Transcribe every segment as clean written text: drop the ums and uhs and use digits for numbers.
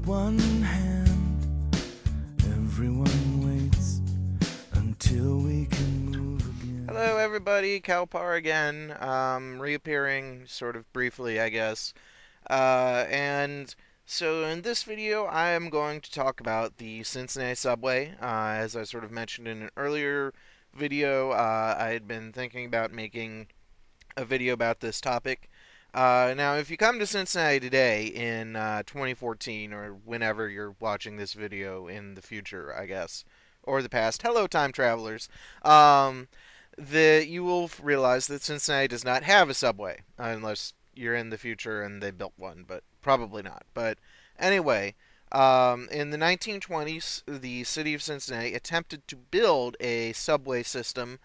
one hand, everyone waits until we can move again. Hello, everybody. Kalpar again, reappearing sort of briefly, I guess. And so in this video, I am going to talk about the Cincinnati Subway. As I sort of mentioned in an earlier video, I had been thinking about making a video about this topic. Now, if you come to Cincinnati today in 2014, or whenever you're watching this video in the future, I guess, or the past, hello, time travelers. You will realize that Cincinnati does not have a subway, unless you're in the future and they built one, but probably not. But anyway, in the 1920s, the city of Cincinnati attempted to build a subway system,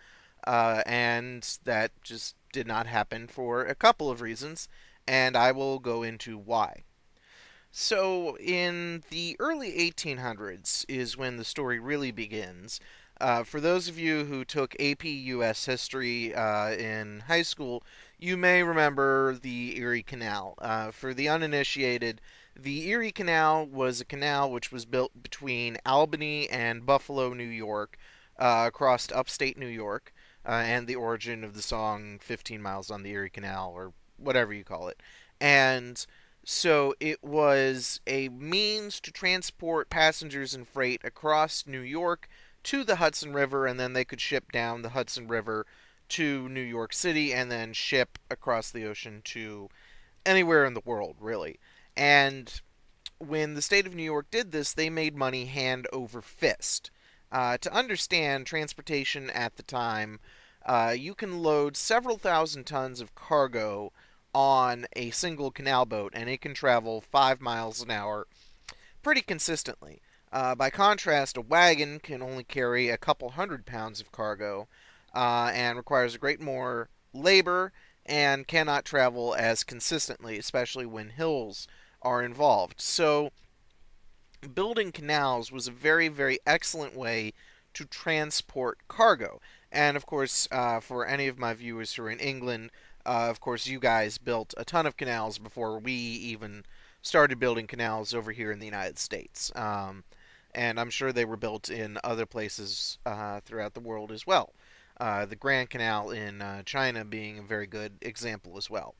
and that just did not happen for a couple of reasons, and I will go into why. So, in the early 1800s is when the story really begins. For those of you who took AP US history in high school, you may remember the Erie Canal. For the uninitiated, the Erie Canal was a canal which was built between Albany and Buffalo, New York, across upstate New York, and the origin of the song 15 Miles on the Erie Canal, or whatever you call it. And so it was a means to transport passengers and freight across New York to the Hudson River, and then they could ship down the Hudson River to New York City and then ship across the ocean to anywhere in the world, really. And when the state of New York did this, they made money hand over fist. To understand transportation at the time, you can load several thousand tons of cargo on a single canal boat, and it can travel 5 miles an hour pretty consistently. By contrast, a wagon can only carry a couple hundred pounds of cargo, and requires a great more labor and cannot travel as consistently, especially when hills are involved. So, building canals was a very, very excellent way to transport cargo. And of course, for any of my viewers who are in England, of course, you guys built a ton of canals before we even started building canals over here in the United States. And I'm sure they were built in other places throughout the world as well. The Grand Canal in China being a very good example as well.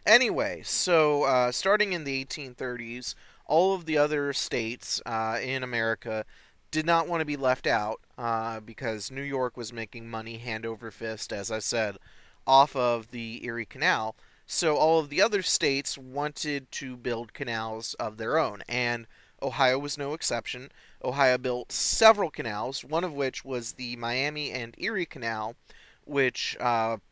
Anyway, so starting in the 1830s, all of the other states in America did not want to be left out because New York was making money hand over fist, as I said, off of the Erie Canal. So all of the other states wanted to build canals of their own, and Ohio was no exception. Ohio built several canals, one of which was the Miami and Erie Canal, which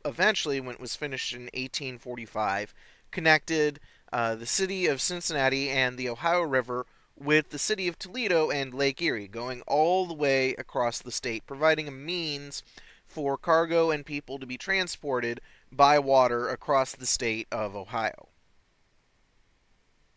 eventually, when it was finished in 1845, connected the city of Cincinnati and the Ohio River with the city of Toledo and Lake Erie, going all the way across the state, providing a means for cargo and people to be transported by water across the state of Ohio.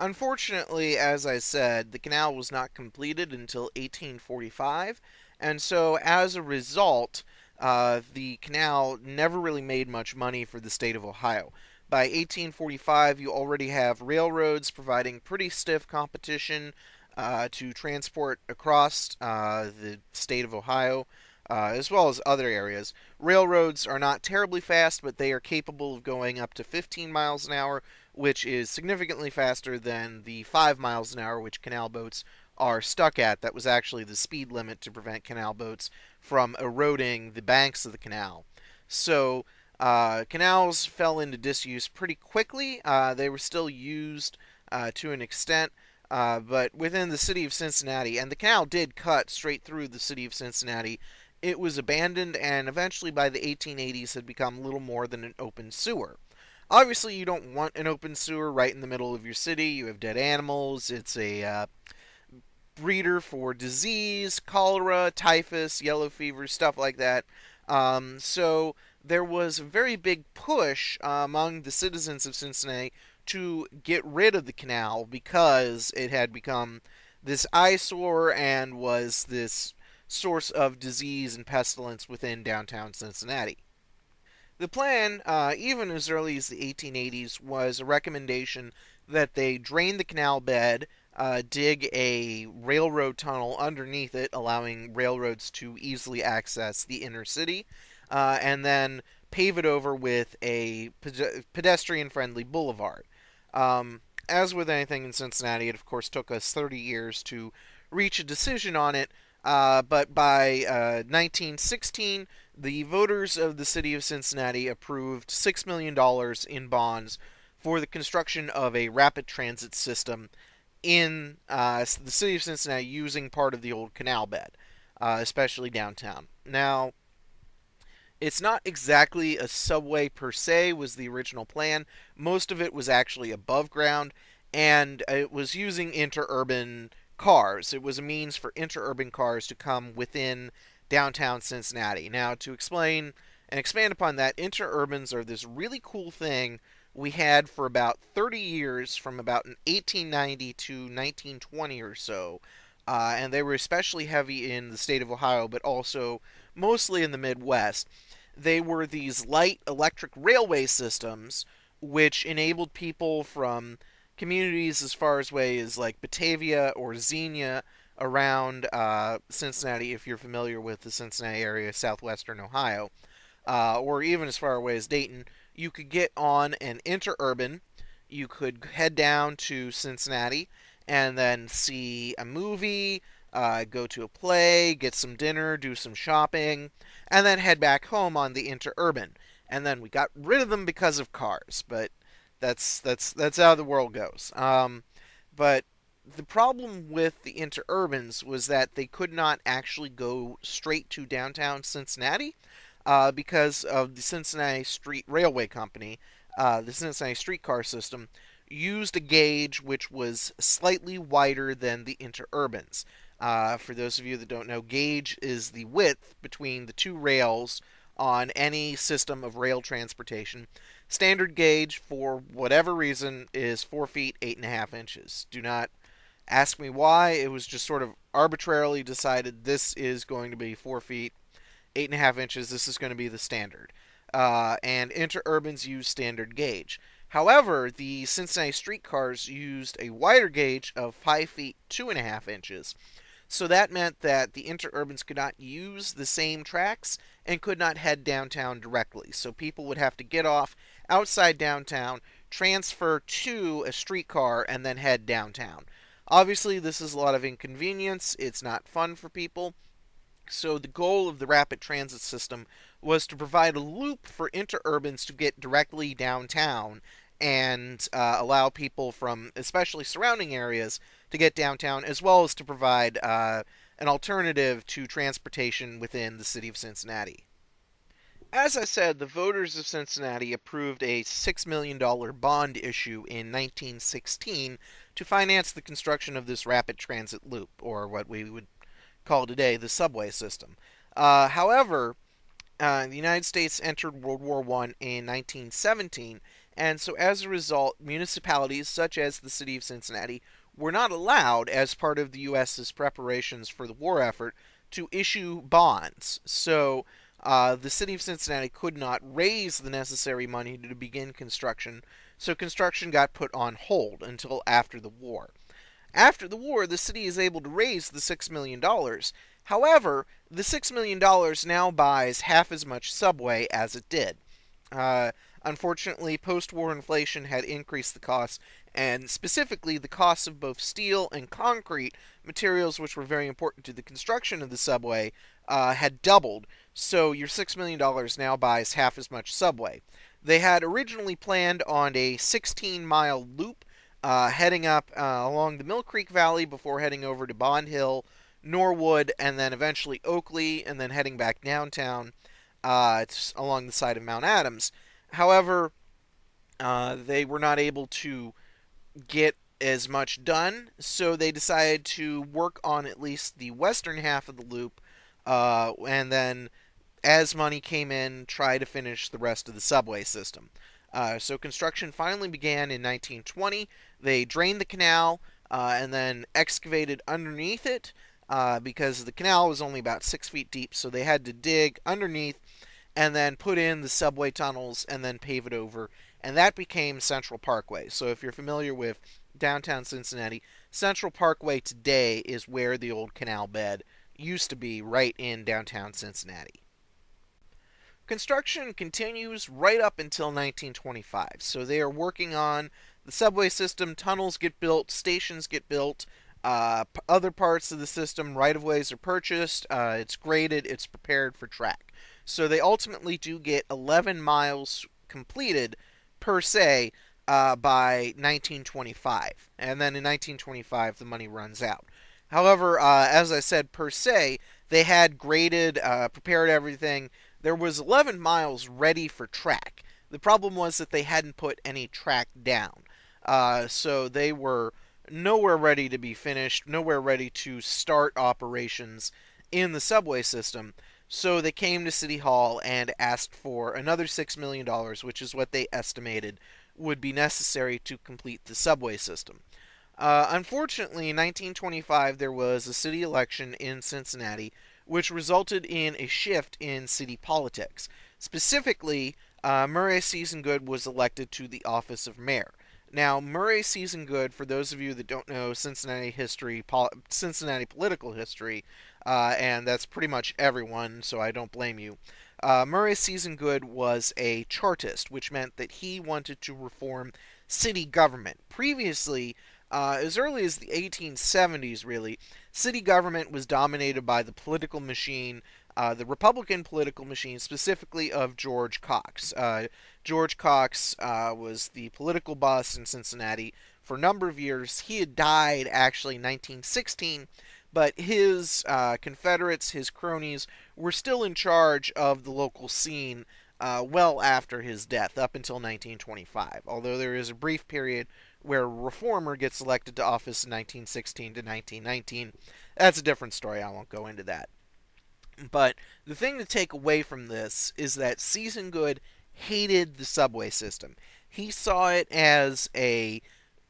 Unfortunately, as I said, the canal was not completed until 1845, and so as a result, the canal never really made much money for the state of Ohio. By 1845, you already have railroads providing pretty stiff competition to transport across the state of Ohio, as well as other areas. Railroads are not terribly fast, but they are capable of going up to 15 miles an hour, which is significantly faster than the 5 miles an hour which canal boats are stuck at. That was actually the speed limit to prevent canal boats from eroding the banks of the canal. So, canals fell into disuse pretty quickly. They were still used to an extent, but within the city of Cincinnati, and the canal did cut straight through the city of Cincinnati, it was abandoned and eventually by the 1880s had become little more than an open sewer. Obviously, you don't want an open sewer right in the middle of your city. You have dead animals. It's a breeder for disease, cholera, typhus, yellow fever, stuff like that. So there was a very big push among the citizens of Cincinnati to get rid of the canal because it had become this eyesore and was this source of disease and pestilence within downtown Cincinnati. The plan, even as early as the 1880s, was a recommendation that they drain the canal bed dig a railroad tunnel underneath it, allowing railroads to easily access the inner city, and then pave it over with a pedestrian-friendly boulevard. As with anything in Cincinnati, it of course took us 30 years to reach a decision on it, but by 1916, the voters of the city of Cincinnati approved $6 million in bonds for the construction of a rapid transit system in the city of Cincinnati using part of the old canal bed, especially downtown. Now, it's not exactly a subway per se, was the original plan. Most of it was actually above ground, and it was using interurban cars. It was a means for interurban cars to come within downtown Cincinnati. Now, to explain and expand upon that, interurbans are this really cool thing we had for about 30 years, from about 1890 to 1920 or so. And they were especially heavy in the state of Ohio, but also mostly in the Midwest. They were these light electric railway systems which enabled people from communities as far away as like Batavia or Xenia around Cincinnati, if you're familiar with the Cincinnati area, southwestern Ohio, or even as far away as Dayton. You could get on an interurban. You could head down to Cincinnati and then see a movie, go to a play, get some dinner, do some shopping, and then head back home on the interurban. And then we got rid of them because of cars, but that's how the world goes. But the problem with the interurbans was that they could not actually go straight to downtown Cincinnati because of the Cincinnati Street Railway Company. The Cincinnati streetcar system used a gauge which was slightly wider than the interurbans. For those of you that don't know, gauge is the width between the two rails on any system of rail transportation. Standard gauge, for whatever reason, is 4 feet 8.5 inches. Do not ask me why. It was just sort of arbitrarily decided this is going to be 4 feet 8.5 inches. This is going to be the standard. And interurbans use standard gauge. However, the Cincinnati streetcars used a wider gauge of 5 feet 2.5 inches. So that meant that the interurbans could not use the same tracks and could not head downtown directly. So people would have to get off outside downtown, transfer to a streetcar, and then head downtown. Obviously, this is a lot of inconvenience. It's not fun for people. So the goal of the rapid transit system was to provide a loop for interurbans to get directly downtown and allow people from especially surrounding areas to get downtown, as well as to provide an alternative to transportation within the city of Cincinnati. As I said, the voters of Cincinnati approved a $6 million bond issue in 1916 to finance the construction of this rapid transit loop, or what we would call today the subway system. However, the United States entered World War I in 1917, and so as a result, municipalities such as the city of Cincinnati were not allowed, as part of the U.S.'s preparations for the war effort, to issue bonds. So the city of Cincinnati could not raise the necessary money to begin construction, so construction got put on hold until after the war. After the war, the city is able to raise the $6 million. However, the $6 million now buys half as much Subway as it did. Unfortunately, post-war inflation had increased the costs, and specifically the costs of both steel and concrete, materials which were very important to the construction of the subway, had doubled. So your $6 million now buys half as much Subway. They had originally planned on a 16-mile loop heading up along the Mill Creek Valley before heading over to Bond Hill, Norwood, and then eventually Oakley, and then heading back downtown along the side of Mount Adams. However, they were not able to get as much done, so they decided to work on at least the western half of the loop, and then, as money came in, try to finish the rest of the subway system. So construction finally began in 1920. They drained the canal and then excavated underneath it because the canal was only about 6 feet deep, so they had to dig underneath and then put in the subway tunnels and then pave it over, and that became Central Parkway. So if you're familiar with downtown Cincinnati. Central Parkway today is where the old canal bed used to be, right in downtown Cincinnati. Construction continues right up until 1925. So they are working on the subway system, tunnels get built, stations get built, other parts of the system, right of ways are purchased, it's graded, it's prepared for track. So they ultimately do get 11 miles completed per se by 1925. And then in 1925, the money runs out. However, as I said, per se, they had graded, prepared everything. There was 11 miles ready for track. The problem was that they hadn't put any track down. So they were nowhere ready to be finished, nowhere ready to start operations in the subway system. So they came to City Hall and asked for another $6 million, which is what they estimated would be necessary to complete the subway system. Unfortunately, in 1925, there was a city election in Cincinnati, which resulted in a shift in city politics. Specifically, Murray Seasongood was elected to the office of mayor. Now, Murray Seasongood, for those of you that don't know Cincinnati history, Cincinnati political history, and that's pretty much everyone, so I don't blame you. Murray Seasongood was a Chartist, which meant that he wanted to reform city government. Previously, as early as the 1870s, really, city government was dominated by the political machine, the Republican political machine, specifically of George Cox. George Cox was the political boss in Cincinnati for a number of years. He had died actually in 1916, but his Confederates, his cronies, were still in charge of the local scene well after his death, up until 1925, although there is a brief period where a reformer gets elected to office in 1916 to 1919. That's a different story. I won't go into that. But the thing to take away from this is that Seasongood hated the subway system. He saw it as a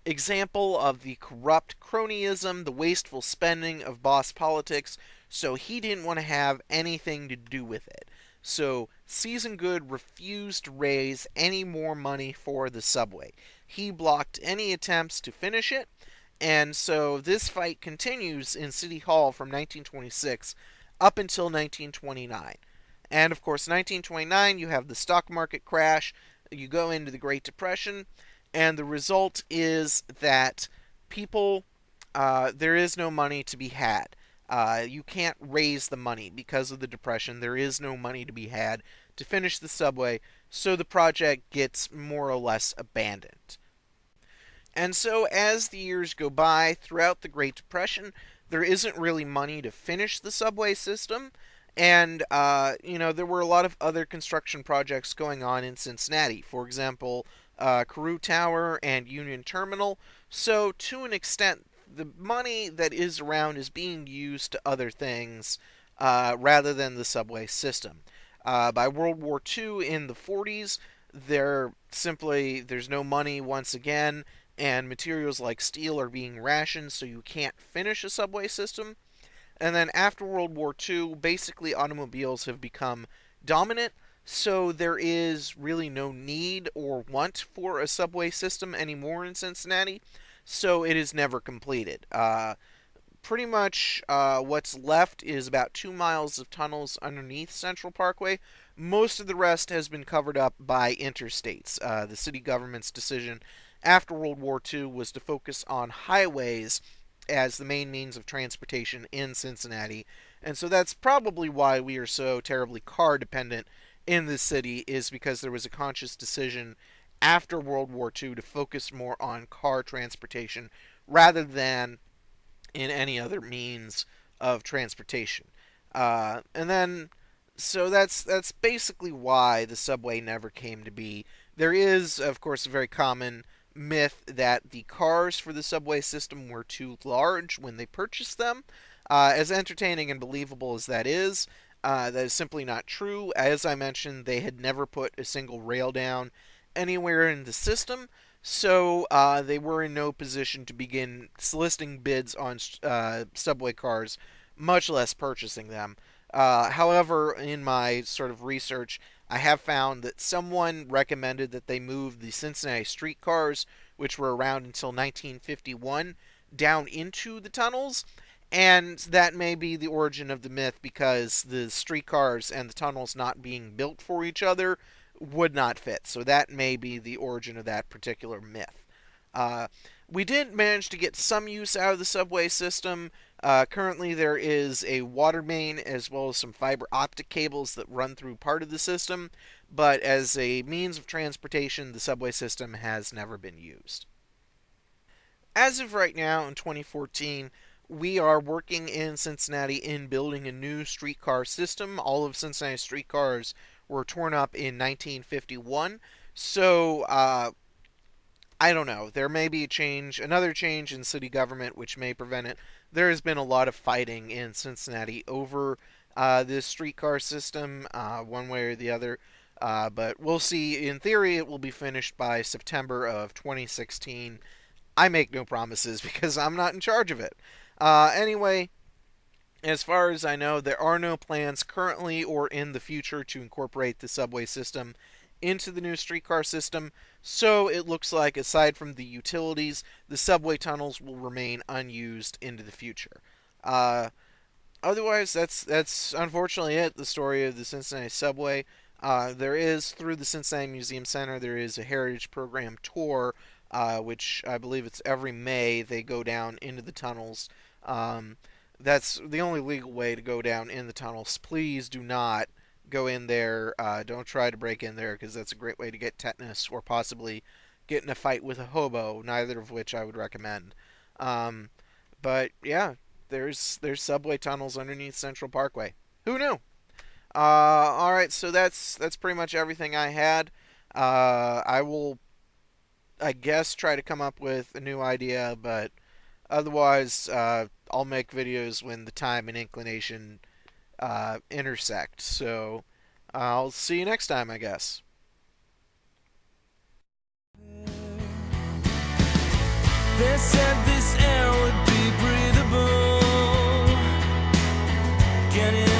example of the corrupt cronyism, the wasteful spending of boss politics, so he didn't want to have anything to do with it. So Seasongood refused to raise any more money for the subway. He blocked any attempts to finish it, and so this fight continues in City Hall from 1926 up until 1929. And of course, 1929, you have the stock market crash, you go into the Great Depression, and the result is that people, there is no money to be had. You can't raise the money because of the Depression. There is no money to be had to finish the subway, so the project gets more or less abandoned. And so, as the years go by, throughout the Great Depression, there isn't really money to finish the subway system, and, there were a lot of other construction projects going on in Cincinnati. For example, Carew Tower and Union Terminal. So, to an extent, the money that is around is being used to other things rather than the subway system. By World War II in the 40s, there's no money once again, and materials like steel are being rationed, so you can't finish a subway system. And then after World War II, basically automobiles have become dominant, so there is really no need or want for a subway system anymore in Cincinnati, so it is never completed. Pretty much what's left is about 2 miles of tunnels underneath Central Parkway. Most of the rest has been covered up by interstates. The city government's decision after World War II was to focus on highways as the main means of transportation in Cincinnati. And so that's probably why we are so terribly car dependent in this city, is because there was a conscious decision after World War II to focus more on car transportation rather than in any other means of transportation. And then, so that's basically why the subway never came to be. There is, of course, a very common myth that the cars for the subway system were too large when they purchased them. As entertaining and believable as that is simply not true. As I mentioned, they had never put a single rail down anywhere in the system, so they were in no position to begin soliciting bids on subway cars, much less purchasing them. However, in my sort of research, I have found that someone recommended that they move the Cincinnati streetcars which were around until 1951, down into the tunnels. And that may be the origin of the myth because the streetcars and the tunnels not being built for each other would not fit. So that may be the origin of that particular myth. Uh, we did manage to get some use out of the subway system. Currently, there is a water main as well as some fiber optic cables that run through part of the system, but as a means of transportation, the subway system has never been used. As of right now, in 2014, we are working in Cincinnati in building a new streetcar system. All of Cincinnati streetcars were torn up in 1951, so I don't know. There may be another change in city government, which may prevent it. There has been a lot of fighting in Cincinnati over this streetcar system, one way or the other. But we'll see. In theory, it will be finished by September of 2016. I make no promises because I'm not in charge of it. Anyway, as far as I know, there are no plans currently or in the future to incorporate the subway system into the new streetcar system, so it looks like, aside from the utilities, the subway tunnels will remain unused into the future. Uh, Otherwise, that's unfortunately it. The story of the Cincinnati Subway. There is, through the Cincinnati Museum Center, there is a heritage program tour, which I believe it's every May. They go down into the tunnels. Um, that's the only legal way to go down in the tunnels. Please do not go in there. Don't try to break in there because that's a great way to get tetanus or possibly get in a fight with a hobo. Neither of which I would recommend. Um, but yeah, there's subway tunnels underneath Central Parkway. Who knew? All right, so that's pretty much everything I had. I will, I guess, try to come up with a new idea, but otherwise, I'll make videos when the time and inclination intersect. So I'll see you next time, I guess. They said this air would be breathable. Get it